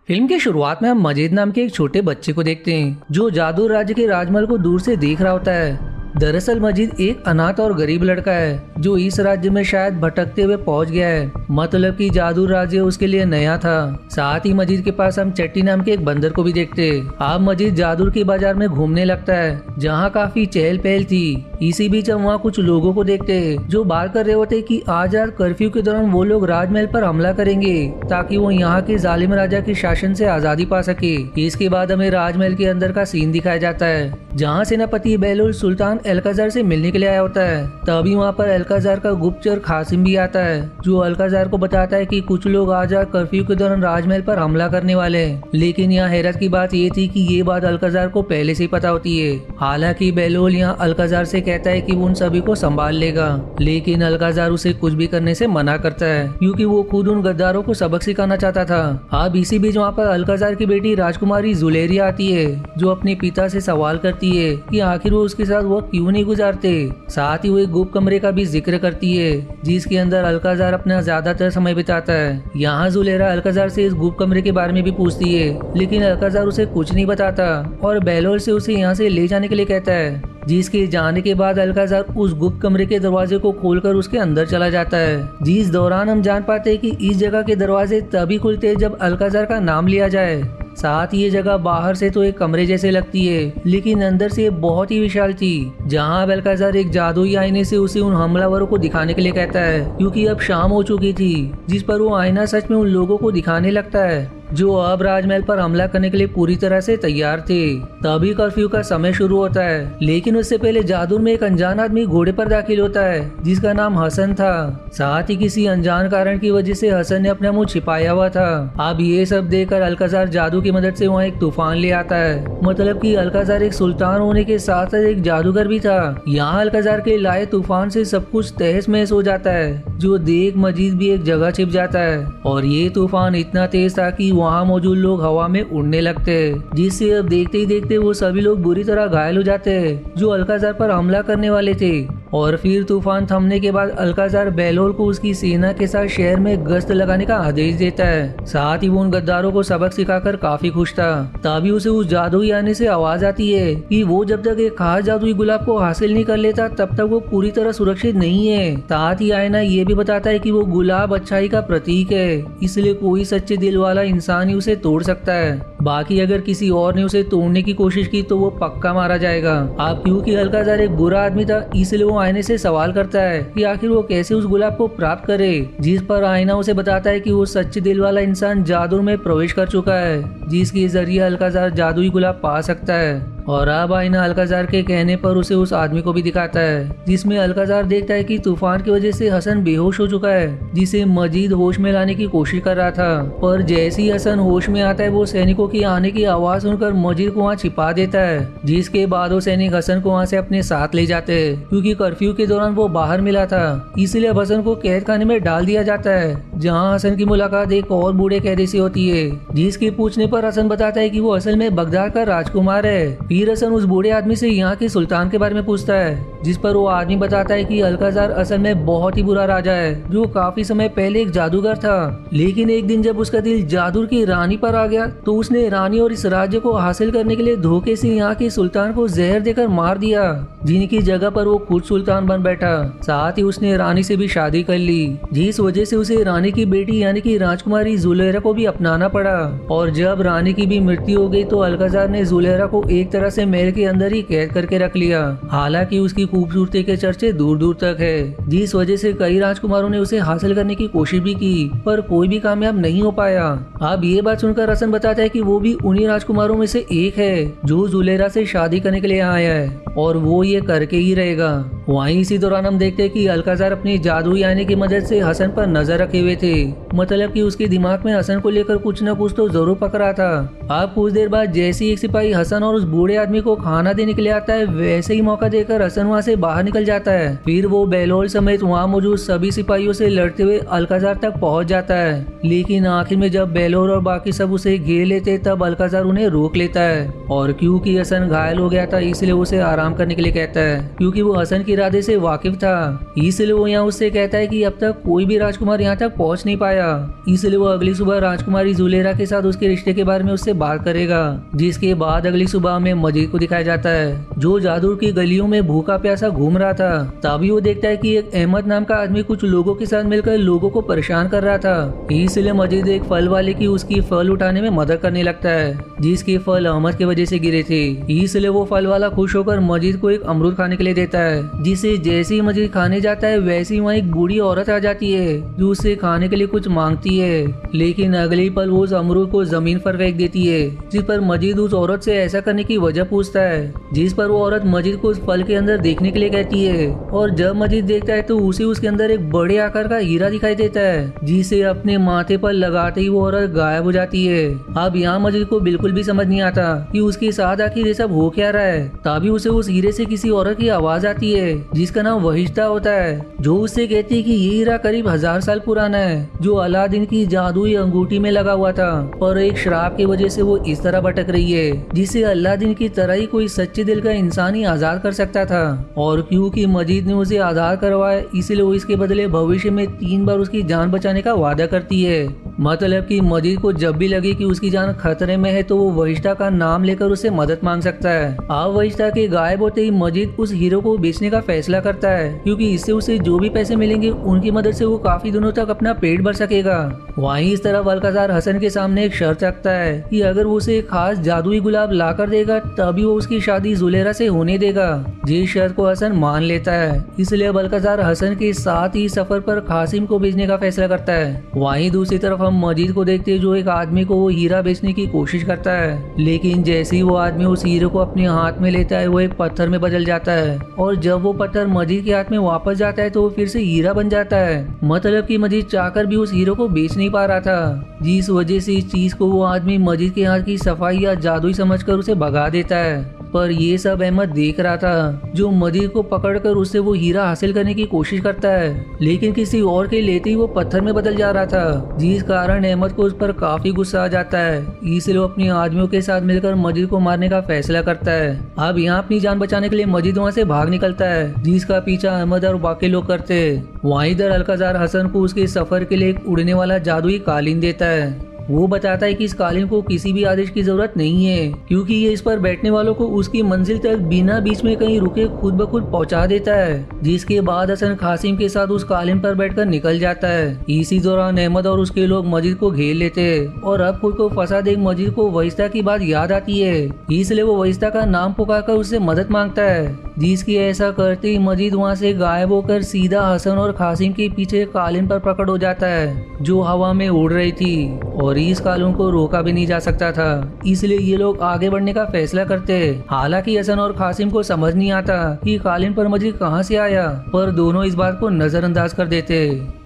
Film की शुरुआत में हम मजीद नाम के एक छोटे बच्चे को देखते हैं जो जादू राज्य के राजमहल को दूर से देख रहा होता है। दरअसल मजीद एक अनाथ और गरीब लड़का है जो इस राज्य में शायद भटकते हुए पहुंच गया है। मतलब कि जादू राज्य उसके लिए नया था। साथ ही मजीद के पास हम चट्टी नाम के एक बंदर को भी देखते। अब मजीद जादू के बाजार में घूमने लगता है जहाँ काफी चहल पहल थी। इसी बीच हम वहाँ कुछ लोगों को देखते जो बात कर रहे होते कि आज रात कर्फ्यू के दौरान वो लोग राजमहल पर हमला करेंगे ताकि वो यहाँ के जालिम राजा के शासन से आजादी पा सके। इसके बाद हमें राजमहल के अंदर का सीन दिखाया जाता है जहाँ सेनापति बेहलोल सुल्तान अल्काजार से मिलने के लिए आया होता है। तभी वहाँ पर अल्काजार का गुप्तचर कासिम भी आता है जो अल्काजार को बताता है कि कुछ लोग आज रात कर्फ्यू के दौरान राजमहल पर हमला करने वाले हैं। लेकिन यहाँ हैरत की बात ये थी कि ये बात अल्काजार को पहले से ही पता होती है। हालांकि बेहलोल यहाँ अल्काजार से कहता है कि वो उन सभी को संभाल लेगा, लेकिन अल्काजार उसे कुछ भी करने से मना करता है क्योंकि वो खुद उन गद्दारों को सबक सिखाना चाहता था। अब इसी बीच वहाँ पर अल्काजार की बेटी राजकुमारी जुलेरिया आती है जो अपने पिता से सवाल करती है कि आखिर वो उसके साथ वक्त क्यों नहीं गुजारते। साथ ही वो एक गुप्त कमरे का भी जिक्र करती है जिसके अंदर अल्काजार अपना ज्यादातर समय बिताता है। यहाँ जुलेरा अल्काजार से इस गुप्त कमरे के बारे में भी पूछती है लेकिन अल्काजार उसे कुछ नहीं बताता और बेहलोल से उसे यहाँ से ले जाने के लिए कहता है। जिसके जाने के बाद अल्काजार उस गुप्त कमरे के दरवाजे को खोलकर उसके अंदर चला जाता है। जिस दौरान हम जान पाते हैं कि इस जगह के दरवाजे तभी खुलते हैं जब अल्काजार का नाम लिया जाए। साथ ये जगह बाहर से तो एक कमरे जैसे लगती है लेकिन अंदर से बहुत ही विशाल थी जहाँ अब अल्काजार एक जादुई आईने से उसे उन हमलावरों को दिखाने के लिए कहता है क्योंकि अब शाम हो चुकी थी, जिस पर वो आईना सच में उन लोगों को दिखाने लगता है जो अब राजमहल पर हमला करने के लिए पूरी तरह से तैयार थे। तभी कर्फ्यू का समय शुरू होता है लेकिन उससे पहले जादू में एक अनजान आदमी घोड़े पर दाखिल होता है जिसका नाम हसन था। साथ ही किसी अनजान कारण की वजह से हसन ने अपना मुंह छिपाया हुआ था। अब ये सब देखकर अल्काजार जादू की मदद से वहाँ एक तूफान ले आता है। मतलब कि अल्काजार एक सुल्तान होने के साथ साथ एक जादूगर भी था। यहाँ अल्काजार के लाए तूफान से सब कुछ तहस महस हो जाता है जो देख मजीद भी एक जगह छिप जाता है और ये तूफान इतना तेज था कि वहाँ मौजूद लोग हवा में उड़ने लगते हैं जिससे अब देखते ही देखते वो सभी लोग बुरी तरह घायल हो जाते हैं जो अल्काजार पर हमला करने वाले थे। और फिर तूफान थमने के बाद अल्काजार बेहलोल को उसकी सेना के साथ शहर में गश्त लगाने का आदेश देता है। साथ ही वो उन गद्दारों को सबक सिखाकर काफी खुश था। तभी उसे उस जादुई आने से आवाज आती है कि वो जब तक एक खास जादुई गुलाब को हासिल नहीं कर लेता तब तक वो पूरी तरह सुरक्षित नहीं है। साथ ही आईना ये भी बताता है कि वो गुलाब अच्छाई का प्रतीक है, इसलिए कोई सच्चे दिल वाला इंसान ही उसे तोड़ सकता है। बाकी अगर किसी और ने उसे तोड़ने की कोशिश की तो वो पक्का मारा जाएगा। अब क्योंकि अल्काजार एक बुरा आदमी था इसलिए वो आईने से सवाल करता है कि आखिर वो कैसे उस गुलाब को प्राप्त करे, जिस पर आईना उसे बताता है कि वो सच्चे दिल वाला इंसान जादू में प्रवेश कर चुका है जिसके जरिए अल्काजार जादुई गुलाब पा सकता है। और अब आईना अल्काजार के कहने पर उसे उस आदमी को भी दिखाता है जिसमें अल्काजार देखता है कि तूफान की वजह से हसन बेहोश हो चुका है जिसे मजीद होश में लाने की कोशिश कर रहा था। पर जैसे ही हसन होश में आता है वो सैनिकों की आने की आवाज सुनकर मजीद को वहाँ छिपा देता है, जिसके बाद वो सैनिक हसन को वहाँ से अपने साथ ले जाते हैं क्योंकि कर्फ्यू के दौरान वो बाहर मिला था इसलिए हसन को कैद खाने में डाल दिया जाता है जहाँ हसन की मुलाकात एक और बूढ़े कैदी से होती है जिसके पूछने पर हसन बताता है कि वो असल में बगदाद का राजकुमार है। फिर हसन उस बूढ़े आदमी से यहाँ के सुल्तान के बारे में पूछता है जिस पर वो आदमी बताता है कि अल्काजार असल में बहुत ही बुरा राजा है जो काफी समय पहले एक जादूगर था, लेकिन एक दिन जब उसका दिल जादू की रानी पर आ गया तो उसने रानी और इस राज्य को हासिल करने के लिए धोखे से यहाँ के सुल्तान को जहर देकर मार दिया, जिनकी जगह पर वो खुद सुल्तान बन बैठा। साथ ही उसने रानी से भी शादी कर ली जिस वजह से उसे रानी की बेटी यानी कि राजकुमारी जुलेरा को भी अपनाना पड़ा। और जब रानी की भी मृत्यु हो गई तो अल्काजार ने जुलेरा को एक तरह से महल के अंदर ही कैद करके रख लिया। हालांकि उसकी खूबसूरती के चर्चे दूर दूर तक है जिस वजह से कई राजकुमारों ने उसे हासिल करने की कोशिश भी की पर कोई भी कामयाब नहीं हो पाया। अब ये बात सुनकर हसन बताता है कि वो भी उन्हीं राजकुमारों में से एक है जो जुलेरा से शादी करने के लिए आया है और वो ये करके ही रहेगा। वहीं इसी दौरान हम देखते हैं कि अल्काजार अपनी जादुई आने की मदद से हसन पर नजर रखे हुए थे। मतलब कि उसके दिमाग में हसन को लेकर कुछ न कुछ तो जरूर पकड़ा था। अब कुछ देर बाद जैसे ही एक सिपाही हसन और उस बूढ़े आदमी को खाना देने के लिए आता है वैसे ही मौका देकर हसन वहाँ वहाँ से बाहर निकल जाता है। फिर वो बेलोल समेत वहाँ मौजूद सभी सिपाहियों से लड़ते हुए अल्काजार तक पहुँच जाता है, लेकिन आखिर में जब बेलोल और बाकी सब उसे घेर लेते तब अल्काजार उन्हें रोक लेता है। और क्योंकि हसन घायल हो गया था इसलिए उसे आराम करने के लिए कहता है, क्योंकि वो हसन के इरादे से वाकिफ था। इसलिए वो यहाँ उससे कहता है कि अब तक कोई भी राजकुमार यहाँ तक पहुँच नहीं पाया, इसलिए वो अगली सुबह राजकुमारी जुलेरा के साथ उसके रिश्ते के बारे में उससे बात करेगा। जिसके बाद अगली सुबह में मजीद को दिखाया जाता है जो जादूर की गलियों में भूखा प्यासा घूम रहा था। तभी वो देखता है कि एक अहमद नाम का आदमी कुछ लोगों के साथ मिलकर लोगों को परेशान कर रहा था। इसलिए मजीद एक फल वाले की उसकी फल उठाने में मदद करने लगता है, जिसके फल अहमद की वजह से गिरे थे। इसलिए वो फल वाला खुश होकर मजीद को एक अमरूद खाने के लिए देता है, जिसे जैसे ही मजीद खाने जाता है वैसे ही वहाँ एक बूढ़ी औरत आ जाती है जो उससे खाने के लिए कुछ मांगती है, लेकिन अगले ही पल वो उस अमरूद को जमीन पर फेंक देती है। जिस पर मजीद उस औरत से ऐसा करने की वजह पूछता है, जिस पर वो औरत मजीद को उस फल के अंदर देखने के लिए कहती है। और जब मजीद देखता है तो उसे उसके अंदर एक बड़े आकार का हीरा दिखाई देता है, जिसे अपने माथे पर लगाते ही वो औरत गायब हो जाती है। अब यहाँ मजीद को बिल्कुल भी समझ नहीं आता कि उसके साथ आखिर ये सब हो क्या रहा है। तभी उसे उस हीरे से किसी औरत की आवाज आती है जिसका नाम वहिश्ता होता है, जो उससे कहती है कि ये हीरा करीब 1000 साल पुराना है, जो अलादीन की जादुई अंगूठी में लगा हुआ था, और एक श्राप की वजह से वो इस तरह भटक रही है, जिसे अलादीन की तरह ही कोई सच्चे दिल का इंसान ही आजाद कर सकता था। और क्योंकि मजीद ने उसे आजाद करवाया इसलिए वो इसके बदले भविष्य में 3 बार उसकी जान बचाने का वादा करती है। मतलब कि मजीद को जब भी लगे कि उसकी जान खतरे में है तो वो वहिश्ता का नाम लेकर उससे मदद मांग सकता है। अब वहिश्ता के गायब होते ही मजीद उस हीरो को बेचने का फैसला करता है, क्योंकि इससे उसे जो भी पैसे मिलेंगे उनकी मदद से वो काफी दिनों तक अपना पेट भर सकेगा। वहीं इस तरफ अल्काजार हसन के सामने एक शर्त रखता है कि अगर वो उसे एक खास जादुई गुलाब ला कर देगा तभी वो उसकी शादी जुलेरा से होने देगा। जिस शर्त को हसन मान लेता है, इसलिए अब अल्काजार हसन के साथ ही सफर पर कासिम को भेजने का फैसला करता है। वहीं दूसरी तरफ हम मजीद को देखते हैं जो एक आदमी को वो हीरा बेचने की कोशिश करता है, लेकिन जैसे ही वो आदमी उस हीरे को अपने हाथ में लेता है वो एक पत्थर में बदल जाता है, और जब वो पत्थर मजीद के हाथ में वापस जाता है तो वो फिर से हीरा बन जाता है। मतलब कि मजीद चाहकर भी उस हीरो को बेच नहीं पा रहा था, जिस वजह से इस चीज को वो आदमी मजीद के हाथ की सफाई या जादुई समझकर उसे भगा देता है। पर ये सब अहमद देख रहा था, जो मजीद को पकड़कर उससे वो हीरा हासिल करने की कोशिश करता है, लेकिन किसी और के लेते ही वो पत्थर में बदल जा रहा था, जिस कारण अहमद को उस पर काफी गुस्सा आ जाता है। इसलिए वो अपने आदमियों के साथ मिलकर मजीद को मारने का फैसला करता है। अब यहाँ अपनी जान बचाने के लिए मजीद वहाँ से भाग निकलता है, जिसका पीछा अहमद और बाकी लोग करते हैं। वहीं इधर अल्काजार हसन को उसके सफर के लिए एक उड़ने वाला जादुई कालीन देता है। वो बताता है कि इस कालीन को किसी भी आदेश की जरूरत नहीं है, क्योंकि ये इस पर बैठने वालों को उसकी मंजिल तक बिना बीच में कहीं रुके खुद ब खुद पहुंचा देता है। जिसके बाद हसन कासिम के साथ उस कालीन पर बैठकर निकल जाता है। इसी दौरान अहमद और उसके लोग मजीद को घेर लेते हैं, और अब खुद को फंसा देख मजीद को वहिश्ता की बात याद आती है, इसलिए वो वहिश्ता का नाम पुकारकर उससे मदद मांगता है। जिसकी ऐसा करते ही मजीद वहाँ से गायब होकर सीधा हसन और कासिम के पीछे कालीन पर पकड़ हो जाता है, जो हवा में उड़ रही थी, और इस कालीन को रोका भी नहीं जा सकता था। इसलिए ये लोग आगे बढ़ने का फैसला करते हैं। हालांकि हसन और कासिम को समझ नहीं आता कि कालीन पर मजीद कहाँ से आया, पर दोनों इस बात को नजरअंदाज कर देते।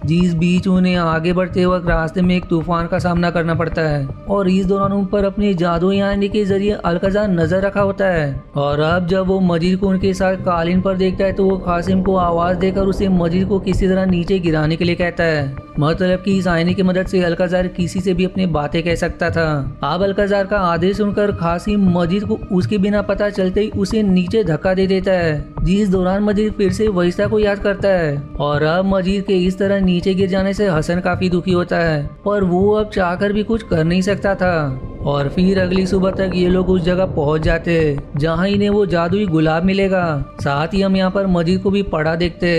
जिस बीच उन्हें आगे बढ़ते वक्त रास्ते में एक तूफान का सामना करना पड़ता है, और इस दौरान उन पर अपने जादुई आने के जरिए अल्काजार नजर रखा होता है। और अब जब वो मजीद को उनके साथ कालीन पर देखता है तो वो कासिम को आवाज देकर उसे मजीद को किसी तरह नीचे गिराने के लिए कहता है। मतलब कि इस आईने की मदद से अल्काजार किसी से भी अपनी बातें कह सकता था। अब अल्काजार का आदेश सुनकर कासिम मजीद को उसके बिना पता चलते ही उसे नीचे धक्का दे देता है, जिस दौरान मजीद फिर से वहिश्ता को याद करता है। और अब मजीद के इस तरह नीचे गिर जाने से हसन काफी दुखी होता है, पर वो अब चाहकर भी कुछ कर नहीं सकता था। और फिर अगली सुबह तक ये लोग उस जगह पहुंच जाते जहां इन्हें वो जादुई गुलाब मिलेगा। साथ ही हम यहाँ पर मजीद को भी पड़ा देखते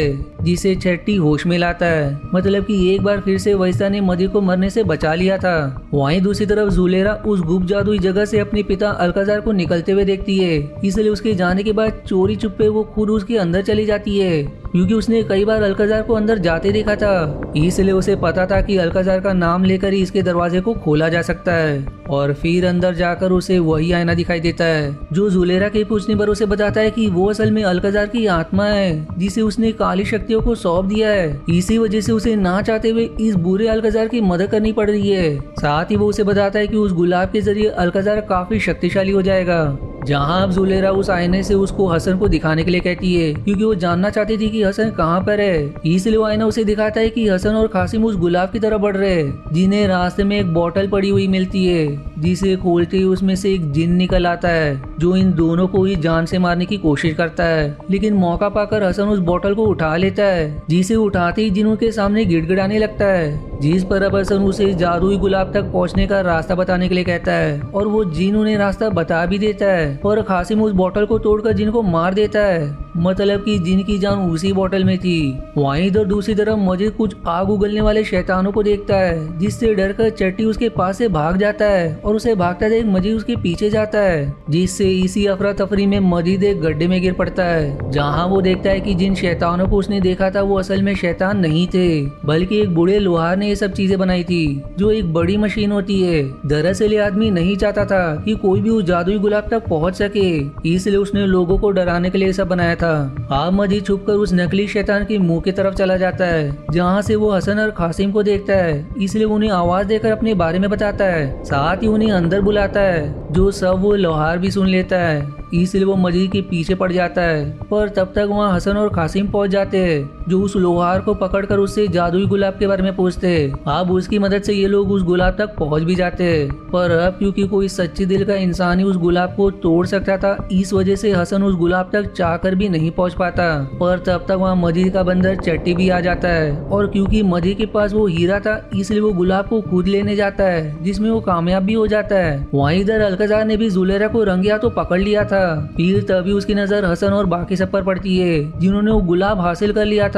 जिसे छठी होश में लाता है। मतलब कि एक बार फिर से वहिश्ता ने मजीद को मरने से बचा लिया था। वहीं दूसरी तरफ जुलेरा उस गुप्त जादुई जगह से अपने पिता अल्काजार को निकलते हुए देखती है, इसलिए उसके जाने के बाद चोरी चुप्पे वो खुद उसके अंदर चली जाती है, क्योंकि उसने कई बार अल्काजार को अंदर जाते देखा था। इसलिए उसे पता था कि अल्काजार का नाम लेकर ही इसके दरवाजे को खोला जा सकता है। और फिर अंदर जाकर उसे वही आईना दिखाई देता है जो जुलेरा के पूछने पर उसे बताता है कि वो असल में अल्काजार की आत्मा है, जिसे उसने काली शक्तियों को सौंप दिया है। इसी वजह से उसे ना चाहते हुए इस बुरे अल्काजार की मदद करनी पड़ रही है। साथ ही वो उसे बताता है कि उस गुलाब के जरिए अल्काजार काफी शक्तिशाली हो जाएगा। जहाँ अब जुलेरा उस आईने से उसको हसन को दिखाने के लिए कहती है, क्योंकि वो जानना चाहती थी कि हसन कहाँ पर है। इसलिए वो आईना उसे दिखाता है कि हसन और कासिम उस गुलाब की तरफ बढ़ रहे हैं, जिन्हें रास्ते में एक बोतल पड़ी हुई मिलती है, जिसे खोलते ही उसमें से एक जिन निकल आता है, जो इन दोनों को ही जान से मारने की कोशिश करता है। लेकिन मौका पाकर हसन उस बोतल को उठा लेता है, जिसे उठाते ही जिन उनके सामने गिड़गिड़ाने लगता है, जिस पर अब हसन उसे जादुई गुलाब तक पहुंचने का रास्ता बताने के लिए कहता है, और वो जिन उन्हें रास्ता बता भी देता है। और कासिम उस बोतल को तोड़कर जिन को मार देता है, मतलब कि जिन की जान उसी बोतल में थी। वहीं इधर दूसरी तरफ मजिद कुछ आग उगलने वाले शैतानों को देखता है, जिससे डरकर चट्टी उसके पास से भाग जाता है, और उसे भागता देख मजिद उसके पीछे जाता है, जिससे इसी अफरा तफरी में मजिद एक गड्ढे में गिर पड़ता है, जहां वो देखता है कि जिन शैतानों को उसने देखा था वो असल में शैतान नहीं थे, बल्कि एक बूढ़े लोहार ने ये सब चीजें बनाई थी, जो एक बड़ी मशीन होती है। दरअसल ये आदमी नहीं चाहता था कि कोई भी उस जादुई गुलाब तक पहुंच सके, इसलिए उसने लोगों को डराने के लिए सब बनाया था। आप मजीद छुपकर उस नकली शैतान के मुंह की तरफ चला जाता है, जहां से वो हसन और कासिम को देखता है, इसलिए उन्हें आवाज देकर अपने बारे में बताता है, साथ ही उन्हें अंदर बुलाता है, जो सब वो लोहार भी सुन लेता है। इसलिए वो मजीद के पीछे पड़ जाता है, पर तब तक वहाँ हसन और कासिम पहुंच जाते हैं, जो उस लोहार को पकड़कर उससे जादुई गुलाब के बारे में पूछते हैं। अब उसकी मदद से ये लोग उस गुलाब तक पहुंच भी जाते हैं, पर अब क्योंकि कोई सच्चे दिल का इंसान ही उस गुलाब को तोड़ सकता था, इस वजह से हसन उस गुलाब तक चाहकर भी नहीं पहुंच पाता। पर तब तक वहाँ मजीद का बंदर चट्टी भी आ जाता है, और क्योंकि मजीद के पास वो हीरा था, इसलिए वो गुलाब को खुद लेने जाता है, जिसमें वो कामयाब भी हो जाता है। वहीं इधर अल्काजार ने भी जुलेरा को रंगिया तो पकड़ लिया था, फिर तभी उसकी नजर हसन और बाकी सब पर पड़ती है, जिन्होंने वो गुलाब हासिल कर लिया था।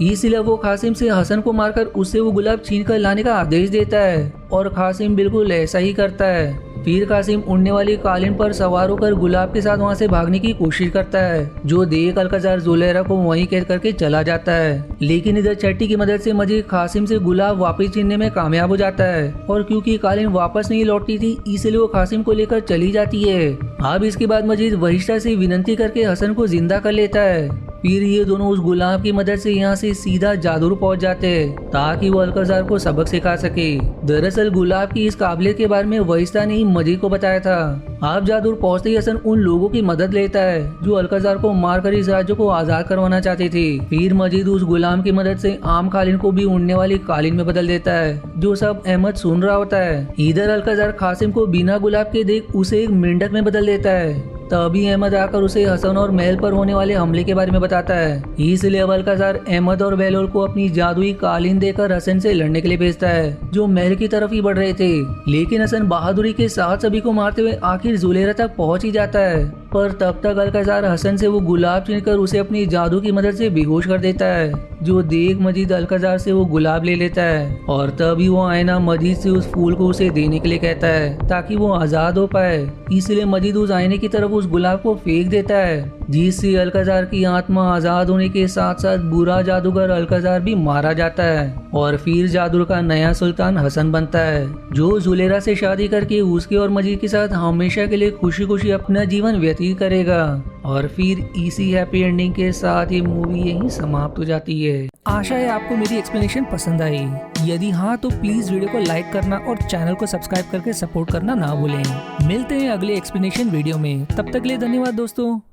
इसलिए वो कासिम से हसन को मारकर उससे वो गुलाब छीन कर लाने का आदेश देता है, और कासिम बिल्कुल ऐसा ही करता है। फिर कासिम उड़ने वाली कालीन पर सवार होकर गुलाब के साथ वहां से भागने की कोशिश करता है, जो देख अल्काजार जुलेरा को वहीं कैद करके चला जाता है। लेकिन इधर चट्टी की मदद से मजीद कासिम से गुलाब वापस छीनने में कामयाब हो जाता है, और क्योंकि कालीन वापस नहीं लौटती थी, इसलिए वो कासिम को लेकर चली जाती है। अब इसके बाद मजीद वहिश्ता से विनती करके हसन को जिंदा कर लेता है। फिर ये दोनों उस गुलाब की मदद से यहाँ से सीधा जादूर पहुंच जाते हैं, ताकि वो अल्काजार को सबक सिखा सके। दरअसल गुलाब की इस काबिलियत के बारे में वहिश्ता ने ही मजीद को बताया था। आप जादूर पहुंचते ही हसन उन लोगों की मदद लेता है, जो अल्काजार को मारकर इस राज्य को आजाद करवाना चाहते थे। फिर मजीद उस गुलाम की मदद से आम कालीन को भी उड़ने वाली कालीन में बदल देता है, जो सब अहमद सुन रहा होता है। इधर अल्काजार कासिम को बिना गुलाब के देख उसे एक मेंढक में बदल देता है। तभी अहमद आकर उसे हसन और महल पर होने वाले हमले के बारे में बताता है। इसलिए अब अल्काजार अहमद और बेलोल को अपनी जादुई कालीन देकर हसन से लड़ने के लिए भेजता है, जो महल की तरफ ही बढ़ रहे थे। लेकिन हसन बहादुरी के साथ सभी को मारते हुए आखिर जुलेरा तक पहुंच ही जाता है, पर तब तक अल्काजार हसन से वो गुलाब छीनकर उसे अपनी जादू की मदद से बेहोश कर देता है, जो देख मजीद अल्काजार से वो गुलाब ले लेता है, और तभी वो आईना मजीद से उस फूल को उसे देने के लिए कहता है, ताकि वो आजाद हो पाए। इसलिए मजीद उस आईने की तरफ उस गुलाब को फेंक देता है, जिससे अल्काजार की आत्मा आजाद होने के साथ साथ बुरा जादूगर अल्काजार भी मारा जाता है, और फिर जादू का नया सुल्तान हसन बनता है, जो जुलेरा से शादी करके उसके और मजीद के साथ हमेशा के लिए खुशी खुशी अपना जीवन व्यतीत करेगा। और फिर इसी हैप्पी एंडिंग के साथ ये मूवी यहीं समाप्त हो जाती है। आशा है आपको मेरी एक्सप्लेनेशन पसंद आई। यदि हाँ तो प्लीज वीडियो को लाइक करना और चैनल को सब्सक्राइब करके सपोर्ट करना ना भूलें। मिलते हैं अगले एक्सप्लेनेशन वीडियो में, तब तक के लिए धन्यवाद दोस्तों।